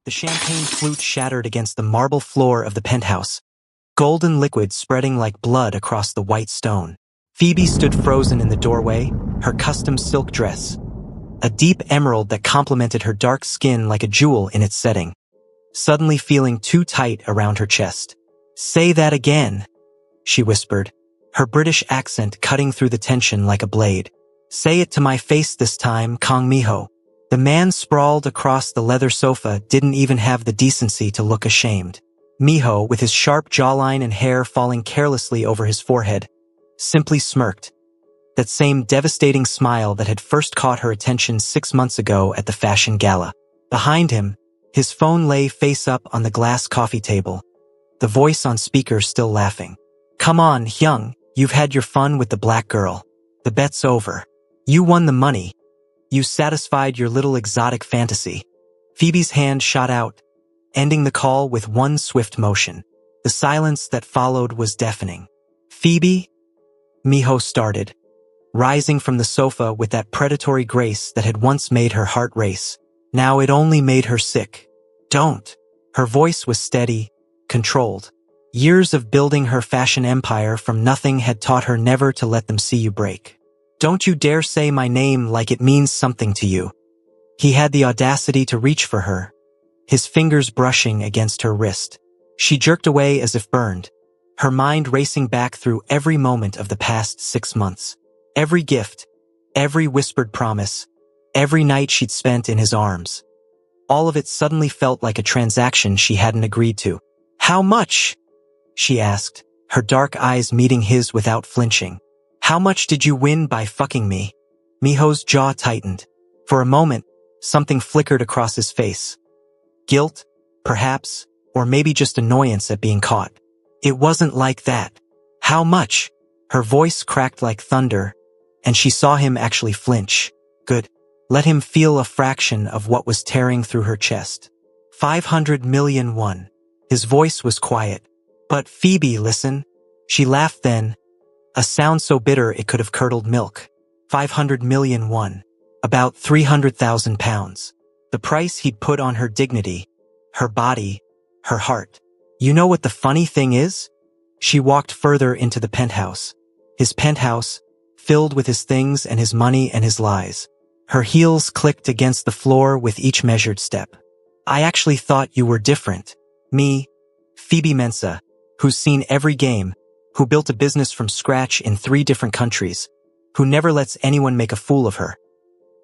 The champagne flute shattered against the marble floor of the penthouse, golden liquid spreading like blood across the white stone. Phoebe stood frozen in the doorway, her custom silk dress, a deep emerald that complemented her dark skin like a jewel in its setting, suddenly feeling too tight around her chest. "Say that again," she whispered, her British accent cutting through the tension like a blade. "Say it to my face this time, Kong Miho." The man sprawled across the leather sofa didn't even have the decency to look ashamed. Miho, with his sharp jawline and hair falling carelessly over his forehead, simply smirked. That same devastating smile that had first caught her attention 6 months ago at the fashion gala. Behind him, his phone lay face up on the glass coffee table, the voice on speaker still laughing. "Come on, Hyung, you've had your fun with the black girl. The bet's over. You won the money. You satisfied your little exotic fantasy." Phoebe's hand shot out, ending the call with one swift motion. The silence that followed was deafening. "Phoebe?" Miho started, rising from the sofa with that predatory grace that had once made her heart race. Now it only made her sick. "Don't." Her voice was steady, controlled. Years of building her fashion empire from nothing had taught her never to let them see you break. "Don't you dare say my name like it means something to you." He had the audacity to reach for her, his fingers brushing against her wrist. She jerked away as if burned, her mind racing back through every moment of the past 6 months. Every gift, every whispered promise, every night she'd spent in his arms. All of it suddenly felt like a transaction she hadn't agreed to. "How much?" she asked, her dark eyes meeting his without flinching. "How much did you win by fucking me?" Miho's jaw tightened. For a moment, something flickered across his face. Guilt, perhaps, or maybe just annoyance at being caught. "It wasn't like that." "How much?" Her voice cracked like thunder, and she saw him actually flinch. Good. Let him feel a fraction of what was tearing through her chest. 500 million won. His voice was quiet. "But Phoebe, listen." She laughed then, a sound so bitter it could have curdled milk. 500 million won. About 300,000 pounds. The price he'd put on her dignity, her body, her heart. "You know what the funny thing is?" She walked further into the penthouse. His penthouse, filled with his things and his money and his lies. Her heels clicked against the floor with each measured step. "I actually thought you were different. Me, Phoebe Mensah, who's seen every game, who built a business from scratch in 3 different countries, who never lets anyone make a fool of her.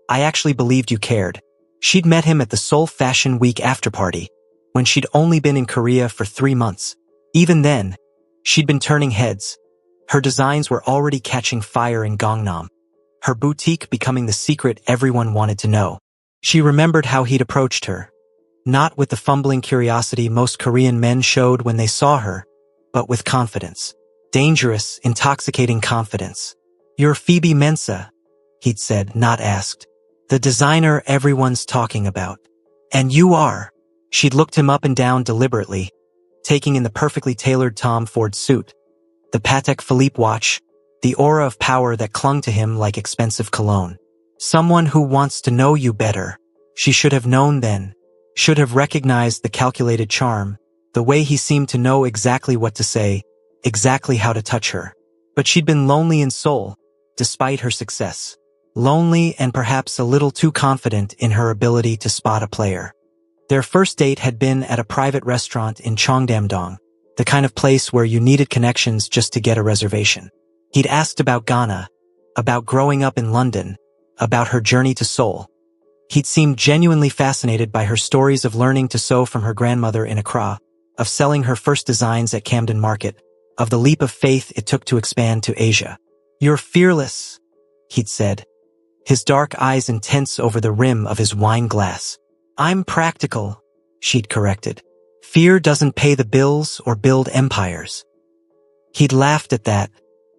I actually believed you cared." She'd met him at the Seoul Fashion Week afterparty, when she'd only been in Korea for 3 months. Even then, she'd been turning heads. Her designs were already catching fire in Gangnam, her boutique becoming the secret everyone wanted to know. She remembered how he'd approached her, not with the fumbling curiosity most Korean men showed when they saw her, but with confidence. Dangerous, intoxicating confidence. "You're Phoebe Mensah," he'd said, not asked. "The designer everyone's talking about." "And you are." She'd looked him up and down deliberately, taking in the perfectly tailored Tom Ford suit, the Patek Philippe watch, the aura of power that clung to him like expensive cologne. "Someone who wants to know you better." She should have known then, should have recognized the calculated charm, the way he seemed to know exactly what to say, exactly how to touch her. But she'd been lonely in Seoul, despite her success. Lonely and perhaps a little too confident in her ability to spot a player. Their first date had been at a private restaurant in Cheongdam-dong, the kind of place where you needed connections just to get a reservation. He'd asked about Ghana, about growing up in London, about her journey to Seoul. He'd seemed genuinely fascinated by her stories of learning to sew from her grandmother in Accra, of selling her first designs at Camden Market, of the leap of faith it took to expand to Asia. "You're fearless," he'd said, his dark eyes intense over the rim of his wine glass. "I'm practical," she'd corrected. "Fear doesn't pay the bills or build empires." He'd laughed at that,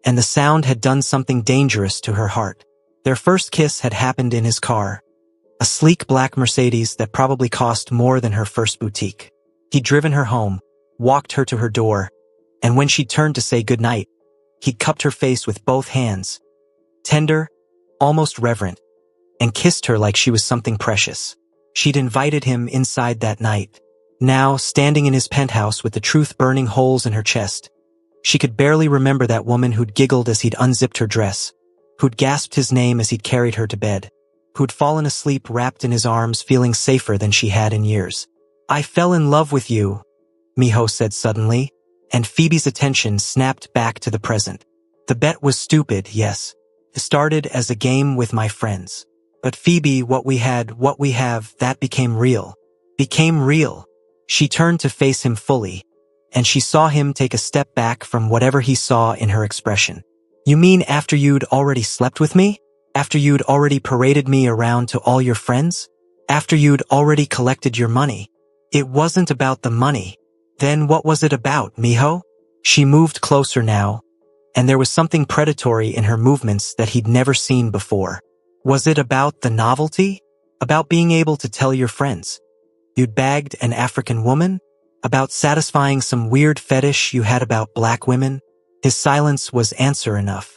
and the sound had done something dangerous to her heart. Their first kiss had happened in his car, a sleek black Mercedes that probably cost more than her first boutique. He'd driven her home, walked her to her door, and when she turned to say goodnight, he'd cupped her face with both hands, tender, almost reverent, and kissed her like she was something precious. She'd invited him inside that night. Now, standing in his penthouse with the truth burning holes in her chest, she could barely remember that woman who'd giggled as he'd unzipped her dress, who'd gasped his name as he'd carried her to bed, who'd fallen asleep wrapped in his arms feeling safer than she had in years. "I fell in love with you," Miho said suddenly, and Phoebe's attention snapped back to the present. "The bet was stupid, yes. It started as a game with my friends. But Phoebe, what we have, that became real. Became real." She turned to face him fully, and she saw him take a step back from whatever he saw in her expression. "You mean after you'd already slept with me? After you'd already paraded me around to all your friends? After you'd already collected your money? It wasn't about the money. Then what was it about, Miho?" She moved closer now, and there was something predatory in her movements that he'd never seen before. "Was it about the novelty? About being able to tell your friends you'd bagged an African woman? About satisfying some weird fetish you had about black women?" His silence was answer enough.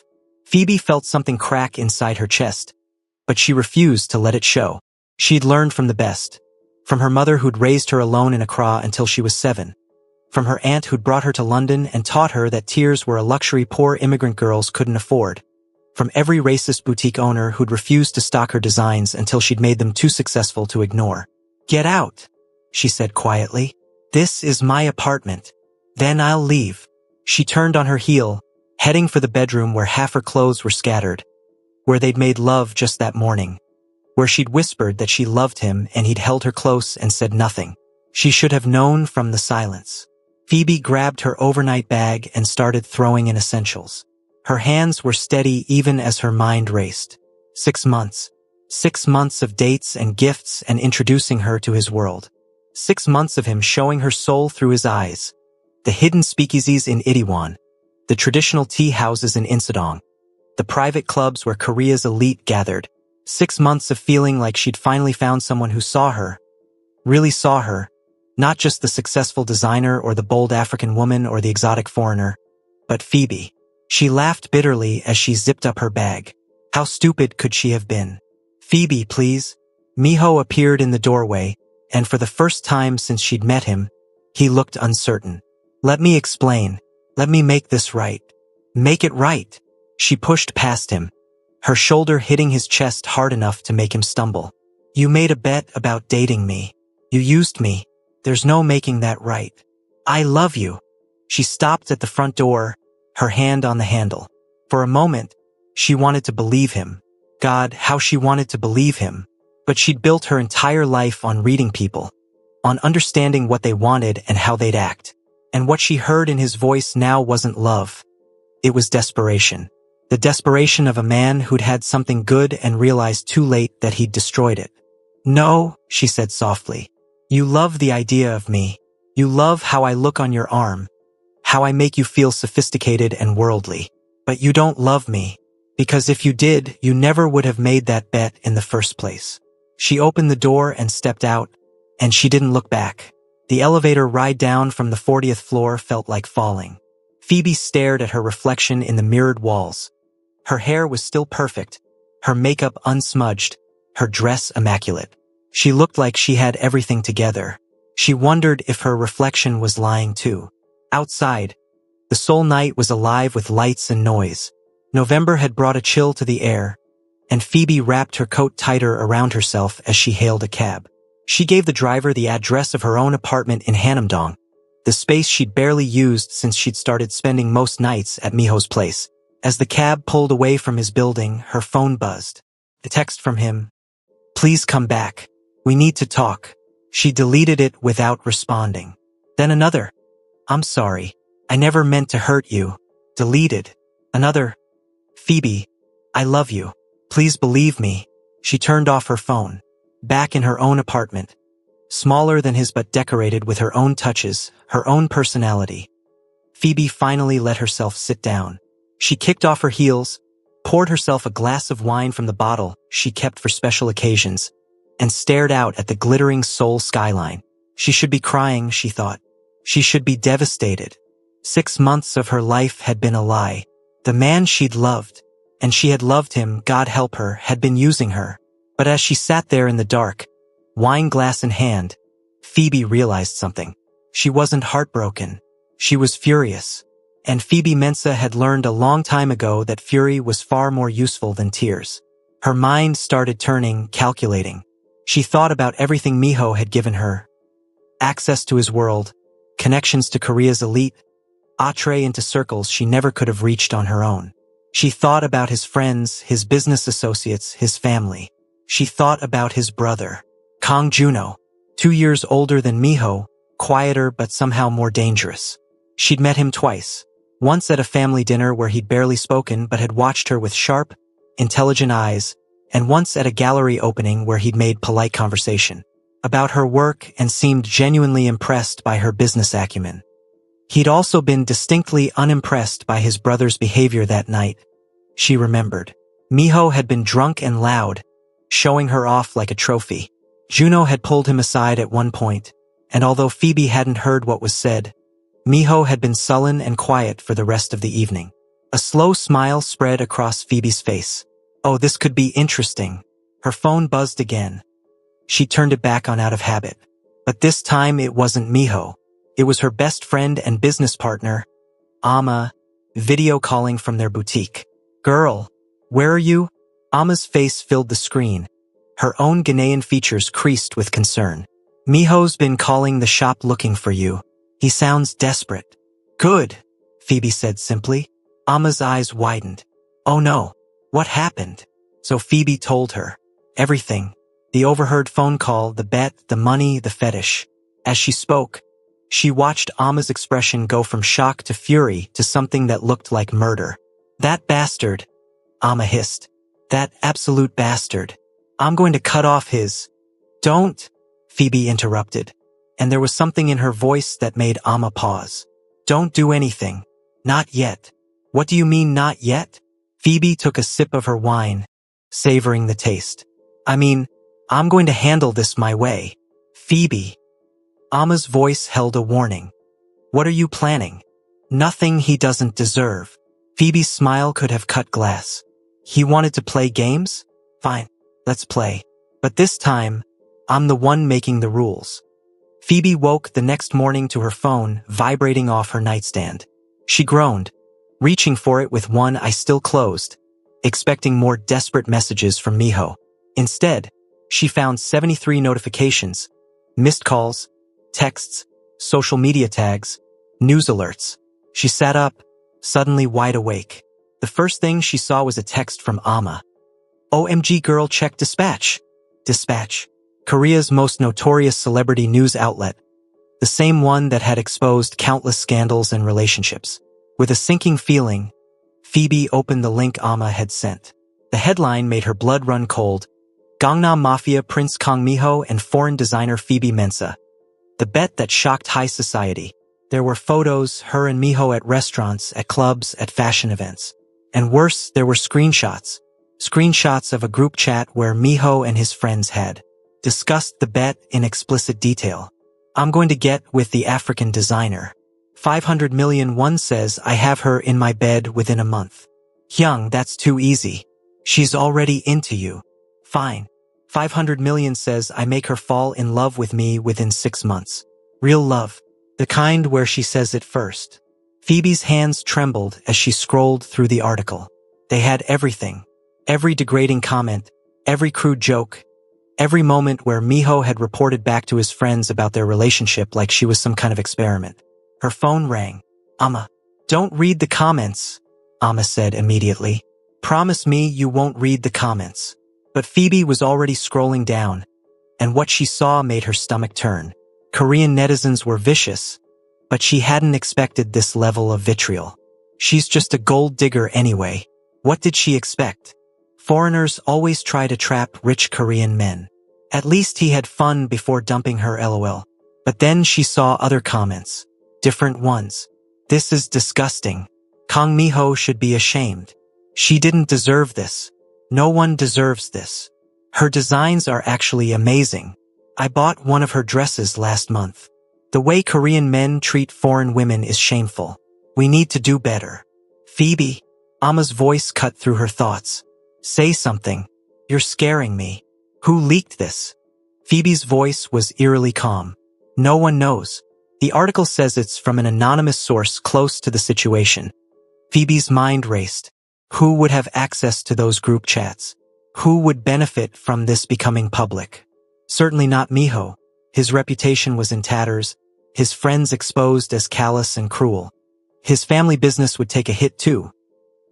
Phoebe felt something crack inside her chest, but she refused to let it show. She'd learned from the best. From her mother who'd raised her alone in Accra until she was 7. From her aunt who'd brought her to London and taught her that tears were a luxury poor immigrant girls couldn't afford. From every racist boutique owner who'd refused to stock her designs until she'd made them too successful to ignore. "Get out," she said quietly. "This is my apartment. Then I'll leave." She turned on her heel, heading for the bedroom where half her clothes were scattered, where they'd made love just that morning, where she'd whispered that she loved him and he'd held her close and said nothing. She should have known from the silence. Phoebe grabbed her overnight bag and started throwing in essentials. Her hands were steady even as her mind raced. 6 months. 6 months of dates and gifts and introducing her to his world. 6 months of him showing her soul through his eyes. The hidden speakeasies in Itiwan. The traditional tea houses in Insadong. The private clubs where Korea's elite gathered. 6 months of feeling like she'd finally found someone who saw her. Really saw her. Not just the successful designer or the bold African woman or the exotic foreigner, but Phoebe. She laughed bitterly as she zipped up her bag. How stupid could she have been? "Phoebe, please." Miho appeared in the doorway, and for the first time since she'd met him, he looked uncertain. "Let me explain. Let me make this right." "Make it right." She pushed past him, her shoulder hitting his chest hard enough to make him stumble. "You made a bet about dating me. You used me. There's no making that right. I love you." She stopped at the front door, her hand on the handle. For a moment, she wanted to believe him. God, how she wanted to believe him. But she'd built her entire life on reading people, on understanding what they wanted and how they'd act. And what she heard in his voice now wasn't love. It was desperation. The desperation of a man who'd had something good and realized too late that he'd destroyed it. "No," she said softly. "You love the idea of me. You love how I look on your arm, how I make you feel sophisticated and worldly. But you don't love me, because if you did, you never would have made that bet in the first place." She opened the door and stepped out, and she didn't look back. The elevator ride down from the 40th floor felt like falling. Phoebe stared at her reflection in the mirrored walls. Her hair was still perfect, her makeup unsmudged, her dress immaculate. She looked like she had everything together. She wondered if her reflection was lying too. Outside, the Seoul night was alive with lights and noise. November had brought a chill to the air, and Phoebe wrapped her coat tighter around herself as she hailed a cab. She gave the driver the address of her own apartment in Hanamdong, the space she'd barely used since she'd started spending most nights at Miho's place. As the cab pulled away from his building, her phone buzzed. A text from him. "Please come back. We need to talk." She deleted it without responding. Then another. "I'm sorry. I never meant to hurt you." Deleted. Another. "Phoebe, I love you. Please believe me." She turned off her phone. Back in her own apartment. Smaller than his but decorated with her own touches, her own personality. Phoebe finally let herself sit down. She kicked off her heels, poured herself a glass of wine from the bottle she kept for special occasions, and stared out at the glittering Seoul skyline. She should be crying, she thought. She should be devastated. 6 months of her life had been a lie. The man she'd loved, and she had loved him, God help her, had been using her. But as she sat there in the dark, wine glass in hand, Phoebe realized something. She wasn't heartbroken. She was furious. And Phoebe Mensa had learned a long time ago that fury was far more useful than tears. Her mind started turning, calculating. She thought about everything Miho had given her. Access to his world, connections to Korea's elite, entree into circles she never could have reached on her own. She thought about his friends, his business associates, his family. She thought about his brother, Kang Juno, 2 years older than Miho, quieter but somehow more dangerous. She'd met him twice. Once at a family dinner where he'd barely spoken but had watched her with sharp, intelligent eyes, and once at a gallery opening where he'd made polite conversation about her work and seemed genuinely impressed by her business acumen. He'd also been distinctly unimpressed by his brother's behavior that night. She remembered. Miho had been drunk and loud, showing her off like a trophy. Juno had pulled him aside at one point, and although Phoebe hadn't heard what was said, Miho had been sullen and quiet for the rest of the evening. A slow smile spread across Phoebe's face. Oh, this could be interesting. Her phone buzzed again. She turned it back on out of habit. But this time it wasn't Miho. It was her best friend and business partner, Amma, video calling from their boutique. Girl, where are you? Amma's face filled the screen. Her own Ghanaian features creased with concern. Miho's been calling the shop looking for you. He sounds desperate. Good, Phoebe said simply. Amma's eyes widened. Oh no, what happened? So Phoebe told her. Everything. The overheard phone call, the bet, the money, the fetish. As she spoke, she watched Amma's expression go from shock to fury to something that looked like murder. That bastard, Amma hissed. That absolute bastard. I'm going to cut off his... Don't, Phoebe interrupted, and there was something in her voice that made Amma pause. Don't do anything. Not yet. What do you mean not yet? Phoebe took a sip of her wine, savoring the taste. I mean, I'm going to handle this my way. Phoebe. Amma's voice held a warning. What are you planning? Nothing he doesn't deserve. Phoebe's smile could have cut glass. He wanted to play games? Fine, let's play. But this time, I'm the one making the rules. Phoebe woke the next morning to her phone vibrating off her nightstand. She groaned, reaching for it with one eye still closed, expecting more desperate messages from Miho. Instead, she found 73 notifications, missed calls, texts, social media tags, news alerts. She sat up, suddenly wide awake. The first thing she saw was a text from Amma. OMG girl, check Dispatch. Dispatch, Korea's most notorious celebrity news outlet, the same one that had exposed countless scandals and relationships. With a sinking feeling, Phoebe opened the link Amma had sent. The headline made her blood run cold. Gangnam Mafia Prince Kang Miho and foreign designer Phoebe Mensa. The bet that shocked high society. There were photos, her and Miho at restaurants, at clubs, at fashion events. And worse, there were screenshots. Screenshots of a group chat where Miho and his friends had discussed the bet in explicit detail. I'm going to get with the African designer. 500 million. One says I have her in my bed within a month. Hyung, that's too easy. She's already into you. Fine. 500 million says I make her fall in love with me within 6 months. Real love. The kind where she says it first. Phoebe's hands trembled as she scrolled through the article. They had everything. Every degrading comment, every crude joke, every moment where Miho had reported back to his friends about their relationship like she was some kind of experiment. Her phone rang. Amma. Don't read the comments, Amma said immediately. Promise me you won't read the comments. But Phoebe was already scrolling down, and what she saw made her stomach turn. Korean netizens were vicious, but she hadn't expected this level of vitriol. She's just a gold digger anyway. What did she expect? Foreigners always try to trap rich Korean men. At least he had fun before dumping her, lol. But then she saw other comments. Different ones. This is disgusting. Kang Miho should be ashamed. She didn't deserve this. No one deserves this. Her designs are actually amazing. I bought one of her dresses last month. The way Korean men treat foreign women is shameful. We need to do better. Phoebe, Amma's voice cut through her thoughts. Say something. You're scaring me. Who leaked this? Phoebe's voice was eerily calm. No one knows. The article says it's from an anonymous source close to the situation. Phoebe's mind raced. Who would have access to those group chats? Who would benefit from this becoming public? Certainly not Miho. His reputation was in tatters, his friends exposed as callous and cruel. His family business would take a hit too.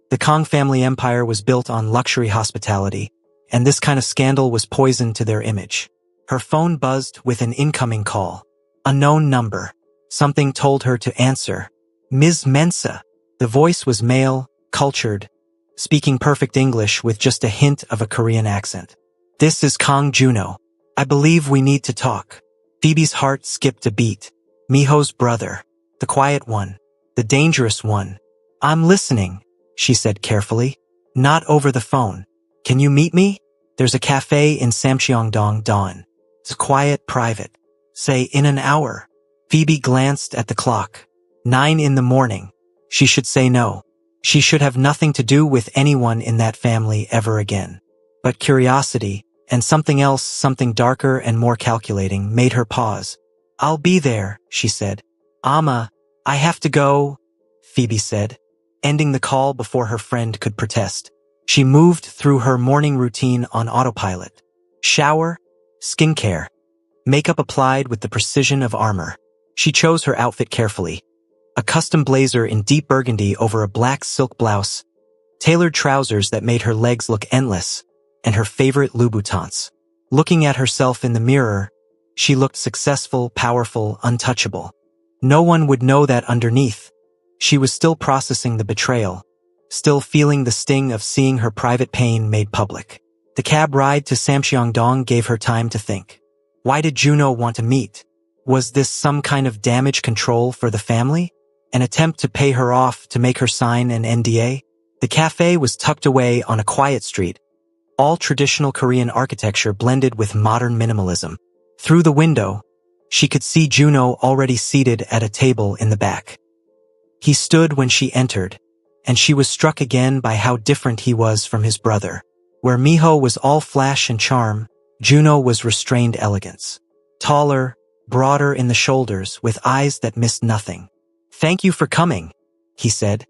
The Kong family empire was built on luxury hospitality, and this kind of scandal was poison to their image. Her phone buzzed with an incoming call. Unknown number. Something told her to answer. Ms. Mensah. The voice was male, cultured, speaking perfect English with just a hint of a Korean accent. This is Kong Juno. I believe we need to talk. Phoebe's heart skipped a beat. Miho's brother. The quiet one. The dangerous one. I'm listening, she said carefully. Not over the phone. Can you meet me? There's a cafe in Samcheongdong Dawn. It's quiet, private. Say in an hour. Phoebe glanced at the clock. 9 in the morning. She should say no. She should have nothing to do with anyone in that family ever again. But curiosity, and something else, something darker and more calculating, made her pause. I'll be there, she said. I have to go, Phoebe said, ending the call before her friend could protest. She moved through her morning routine on autopilot. Shower, skincare, makeup applied with the precision of armor. She chose her outfit carefully. A custom blazer in deep burgundy over a black silk blouse, tailored trousers that made her legs look endless, and her favorite Louboutins. Looking at herself in the mirror, she looked successful, powerful, untouchable. No one would know that underneath. She was still processing the betrayal, still feeling the sting of seeing her private pain made public. The cab ride to Samcheongdong gave her time to think. Why did Juno want to meet? Was this some kind of damage control for the family? An attempt to pay her off to make her sign an NDA? The cafe was tucked away on a quiet street, all traditional Korean architecture blended with modern minimalism. Through the window, she could see Juno already seated at a table in the back. He stood when she entered, and she was struck again by how different he was from his brother. Where Miho was all flash and charm, Juno was restrained elegance. Taller, broader in the shoulders, with eyes that missed nothing. Thank you for coming, he said,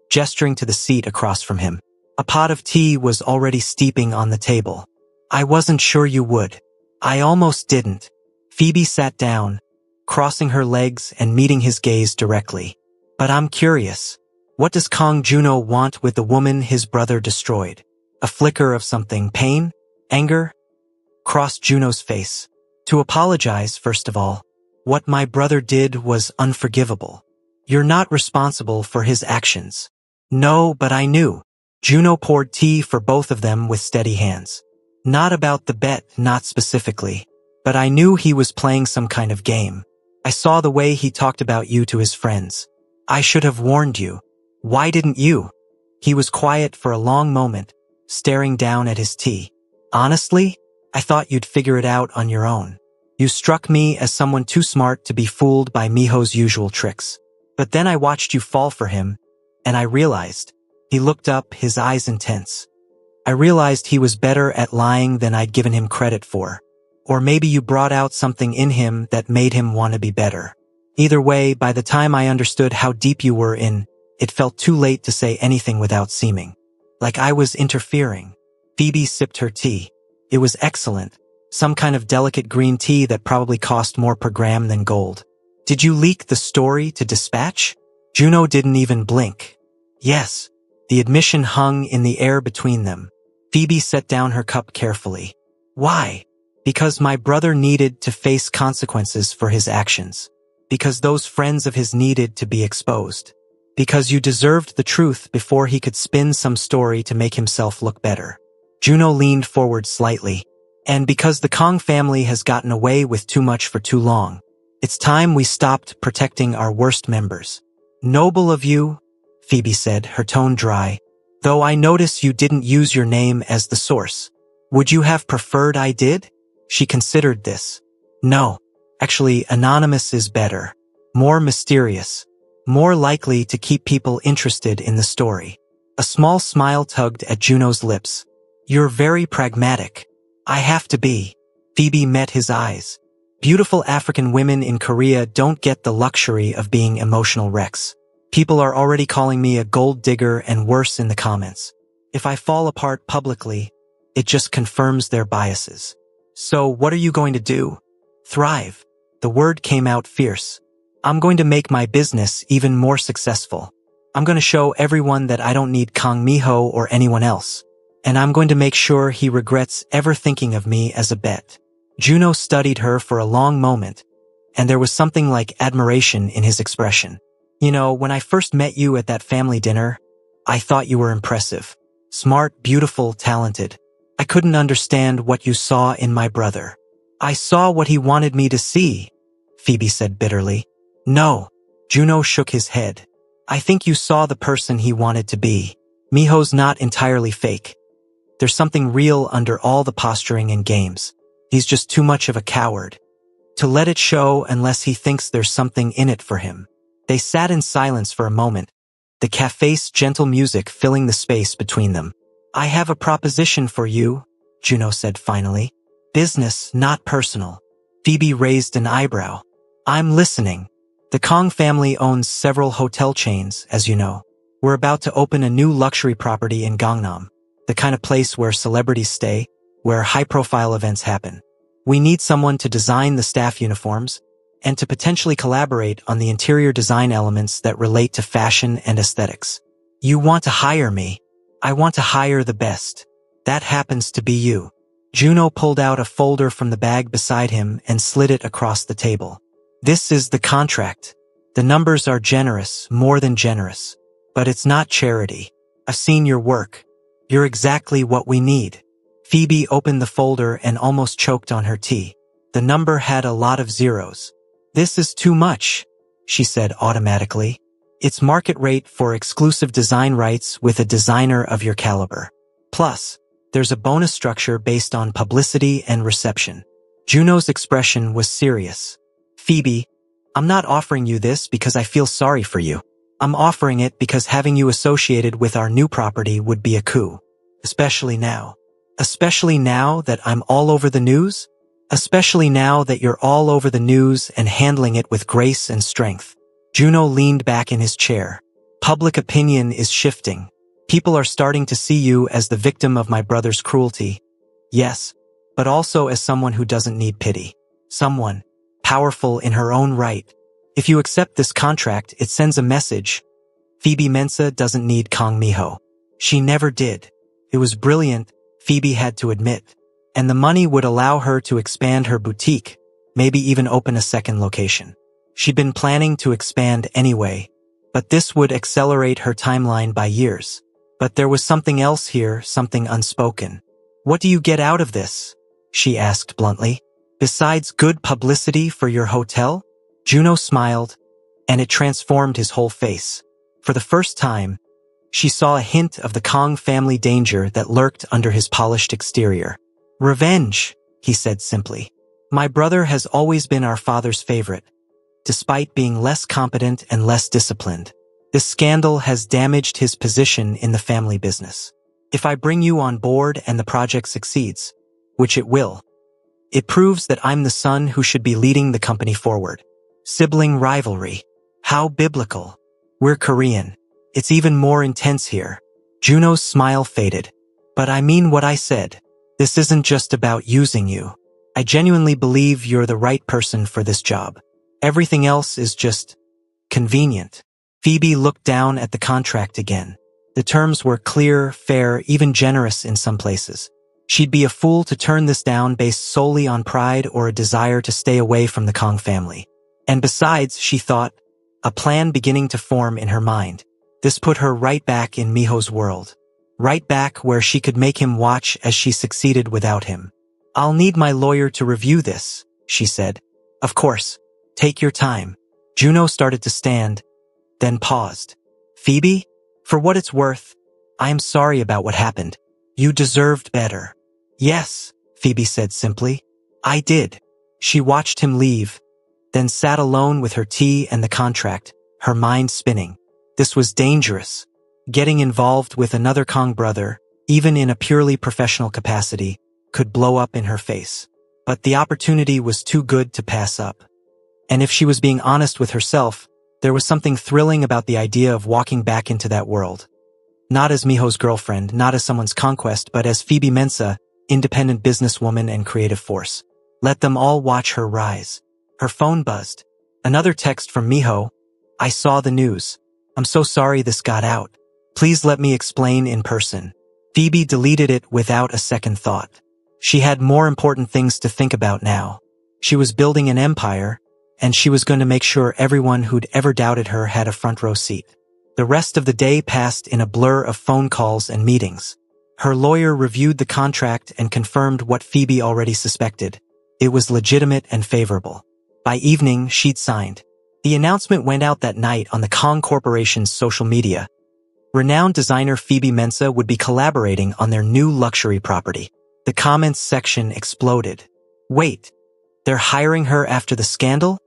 gesturing to the seat across from him. A pot of tea was already steeping on the table. I wasn't sure you would. I almost didn't. Phoebe sat down, crossing her legs and meeting his gaze directly. But I'm curious. What does Kong Juno want with the woman his brother destroyed? A flicker of something, pain? Anger? Crossed Juno's face. To apologize, first of all. What my brother did was unforgivable. You're not responsible for his actions. No, but I knew. Juno poured tea for both of them with steady hands. Not about the bet, not specifically. But I knew he was playing some kind of game. I saw the way he talked about you to his friends. I should have warned you. Why didn't you? He was quiet for a long moment, staring down at his tea. Honestly, I thought you'd figure it out on your own. You struck me as someone too smart to be fooled by Miho's usual tricks. But then I watched you fall for him, and I realized. He looked up, his eyes intense. I realized he was better at lying than I'd given him credit for. Or maybe you brought out something in him that made him want to be better. Either way, by the time I understood how deep you were in, it felt too late to say anything without seeming like I was interfering. Phoebe sipped her tea. It was excellent. Some kind of delicate green tea that probably cost more per gram than gold. Did you leak the story to Dispatch? Juno didn't even blink. Yes. The admission hung in the air between them. Phoebe set down her cup carefully. Why? Because my brother needed to face consequences for his actions. Because those friends of his needed to be exposed. Because you deserved the truth before he could spin some story to make himself look better. Juno leaned forward slightly. And because the Kong family has gotten away with too much for too long. It's time we stopped protecting our worst members. Noble of you, Phoebe said, her tone dry. Though I notice you didn't use your name as the source. Would you have preferred I did? She considered this. No. Actually, anonymous is better. More mysterious. More likely to keep people interested in the story. A small smile tugged at Juno's lips. You're very pragmatic. I have to be. Phoebe met his eyes. Beautiful African women in Korea don't get the luxury of being emotional wrecks. People are already calling me a gold digger and worse in the comments. If I fall apart publicly, it just confirms their biases. So what are you going to do? Thrive. The word came out fierce. I'm going to make my business even more successful. I'm going to show everyone that I don't need Kang Miho or anyone else. And I'm going to make sure he regrets ever thinking of me as a bet. Juno studied her for a long moment, and there was something like admiration in his expression. You know, when I first met you at that family dinner, I thought you were impressive. Smart, beautiful, talented. I couldn't understand what you saw in my brother. I saw what he wanted me to see, Phoebe said bitterly. No, Juno shook his head. I think you saw the person he wanted to be. Miho's not entirely fake. There's something real under all the posturing and games. He's just too much of a coward to let it show unless he thinks there's something in it for him. They sat in silence for a moment, the cafe's gentle music filling the space between them. I have a proposition for you, Juno said finally. Business, not personal. Phoebe raised an eyebrow. I'm listening. The Kong family owns several hotel chains, as you know. We're about to open a new luxury property in Gangnam, the kind of place where celebrities stay, where high-profile events happen. We need someone to design the staff uniforms and to potentially collaborate on the interior design elements that relate to fashion and aesthetics. You want to hire me. I want to hire the best. That happens to be you. Juno pulled out a folder from the bag beside him and slid it across the table. This is the contract. The numbers are generous, more than generous. But it's not charity. I've seen your work. You're exactly what we need. Phoebe opened the folder and almost choked on her tea. The number had a lot of zeros. This is too much, she said automatically. It's market rate for exclusive design rights with a designer of your caliber. Plus, there's a bonus structure based on publicity and reception. Juno's expression was serious. Phoebe, I'm not offering you this because I feel sorry for you. I'm offering it because having you associated with our new property would be a coup. Especially now. Especially now that I'm all over the news? Especially now that you're all over the news and handling it with grace and strength. Juno leaned back in his chair. Public opinion is shifting. People are starting to see you as the victim of my brother's cruelty. Yes, but also as someone who doesn't need pity. Someone powerful in her own right. If you accept this contract, it sends a message. Phoebe Mensa doesn't need Kang Miho. She never did. It was brilliant, Phoebe had to admit. And the money would allow her to expand her boutique, maybe even open a second location. She'd been planning to expand anyway, but this would accelerate her timeline by years. But there was something else here, something unspoken. What do you get out of this? She asked bluntly. Besides good publicity for your hotel? Juno smiled, and it transformed his whole face. For the first time, she saw a hint of the Kong family danger that lurked under his polished exterior. Revenge, he said simply. My brother has always been our father's favorite, despite being less competent and less disciplined. This scandal has damaged his position in the family business. If I bring you on board and the project succeeds, which it will, it proves that I'm the son who should be leading the company forward. Sibling rivalry. How biblical. We're Korean. It's even more intense here. Juno's smile faded. But I mean what I said. This isn't just about using you. I genuinely believe you're the right person for this job. Everything else is just convenient. Phoebe looked down at the contract again. The terms were clear, fair, even generous in some places. She'd be a fool to turn this down based solely on pride or a desire to stay away from the Kong family. And besides, she thought, a plan beginning to form in her mind. This put her right back in Miho's world. Right back where she could make him watch as she succeeded without him. I'll need my lawyer to review this, she said. Of course. Take your time. Juno started to stand, then paused. Phoebe, for what it's worth, I am sorry about what happened. You deserved better. Yes, Phoebe said simply. I did. She watched him leave, then sat alone with her tea and the contract, her mind spinning. This was dangerous. Getting involved with another Kong brother, even in a purely professional capacity, could blow up in her face. but the opportunity was too good to pass up. And if she was being honest with herself, there was something thrilling about the idea of walking back into that world. Not as Miho's girlfriend, not as someone's conquest, but as Phoebe Mensah, independent businesswoman and creative force. Let them all watch her rise. Her phone buzzed. Another text from Miho. I saw the news. I'm so sorry this got out. Please let me explain in person. Phoebe deleted it without a second thought. She had more important things to think about now. She was building an empire, and she was going to make sure everyone who'd ever doubted her had a front row seat. The rest of the day passed in a blur of phone calls and meetings. Her lawyer reviewed the contract and confirmed what Phoebe already suspected. It was legitimate and favorable. By evening, she'd signed. The announcement went out that night on the Kong Corporation's social media. Renowned designer Phoebe Mensah would be collaborating on their new luxury property. The comments section exploded. Wait, they're hiring her after the scandal?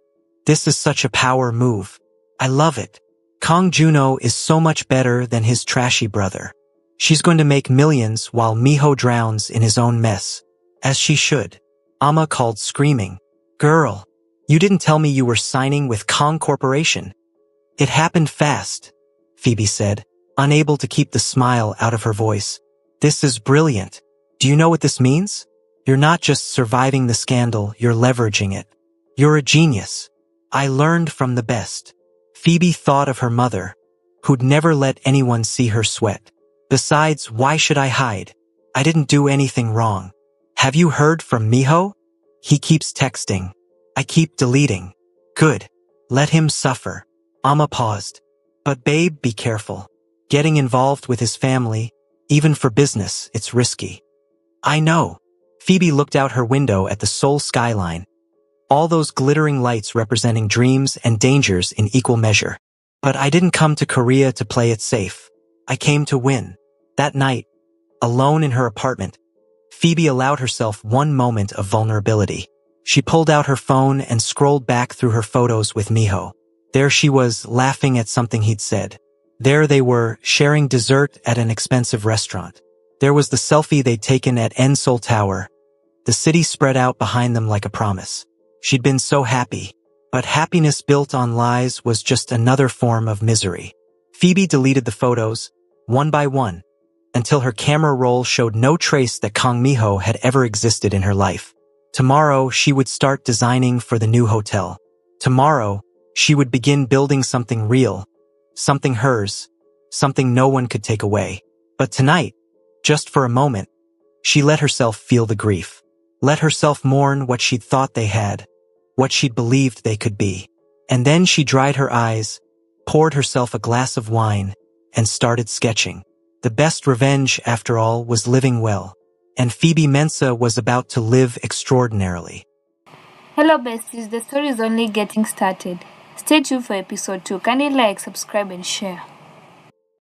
This is such a power move. I love it. Kong Juno is so much better than his trashy brother. She's going to make millions while Miho drowns in his own mess. As she should. Amma called screaming. Girl, you didn't tell me you were signing with Kong Corporation. It happened fast, Phoebe said, unable to keep the smile out of her voice. This is brilliant. Do you know what this means? You're not just surviving the scandal, you're leveraging it. You're a genius. I learned from the best. Phoebe thought of her mother, who'd never let anyone see her sweat. Besides, why should I hide? I didn't do anything wrong. Have you heard from Miho? He keeps texting. I keep deleting. Good. Let him suffer. Amma paused. But babe, be careful. Getting involved with his family, even for business, it's risky. I know. Phoebe looked out her window at the Seoul skyline. All those glittering lights representing dreams and dangers in equal measure. But I didn't come to Korea to play it safe. I came to win. That night, alone in her apartment, Phoebe allowed herself one moment of vulnerability. She pulled out her phone and scrolled back through her photos with Miho. There she was, laughing at something he'd said. There they were, sharing dessert at an expensive restaurant. There was the selfie they'd taken at Seoul Tower. The city spread out behind them like a promise. She'd been so happy. But happiness built on lies was just another form of misery. Phoebe deleted the photos, one by one, until her camera roll showed no trace that Kong Miho had ever existed in her life. Tomorrow, she would start designing for the new hotel. Tomorrow, she would begin building something real, something hers, something no one could take away. But tonight, just for a moment, she let herself feel the grief. Let herself mourn what she'd thought they had, what she'd believed they could be. And then she dried her eyes, poured herself a glass of wine, and started sketching. The best revenge, after all, was living well. And Phoebe Mensah was about to live extraordinarily. Hello besties, the story is only getting started. Stay tuned for episode 2. Kindly like, subscribe and share.